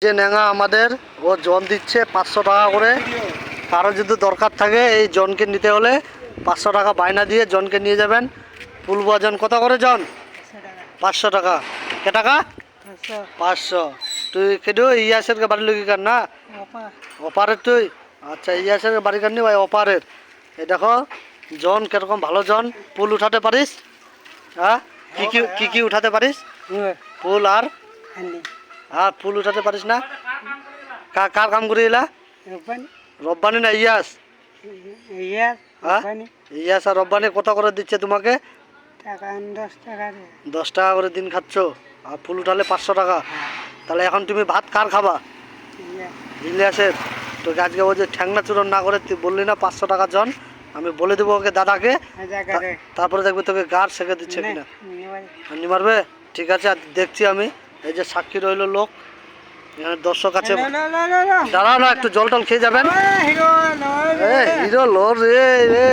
যে ন্যাঙা আমাদের ও জন দিচ্ছে 500 টাকা করে। কারো যদি দরকার থাকে এই জনকে নিতে হলে 500 টাকা বায়না দিয়ে জনকে নিয়ে যাবেন। পুলবুয়া জন কত করে জন? 500 টাকা। কে টাকা? 500। তুই কেটে ইয়াসের বাড়ি লোক কার না অপারের তুই? আচ্ছা, ইয়াসের বাড়ি কার নি ভাই অপারের। এই দেখো জন কিরকম ভালো জন। পুল উঠাতে পারিস? হ্যাঁ, কি কি উঠাতে পারিস? পুল আর পুল উঠাতে পারিস না? কার কাম করে এলা? রব্বানি না ইয়াস? হ্যাঁ, ইয়াস আর রব্বানি কত করে দিচ্ছে তোমাকে? 10 টাকা করে দিন খাচ্ছ, আর ফুল উঠালে 500 টাকা। তাহলে এখন তুমি ভাত কার খাবা? ইলিয়াসের। তোকে আজকে ও যে ঠ্যাংনা চূরণ না করে তুই বললি না 500 টাকা জন, আমি বলে দেবো ওকে দাদাকে, তারপরে দেখবে তোকে গার শেখে দিচ্ছে কিনা। নি মারবে? ঠিক আছে, দেখছি আমি। এই যে সাক্ষী রইল লোক, এখানে দর্শক আছে। দাঁড়াও না, একটু জল টল খেয়ে যাবেন। হিরো লো রে রে।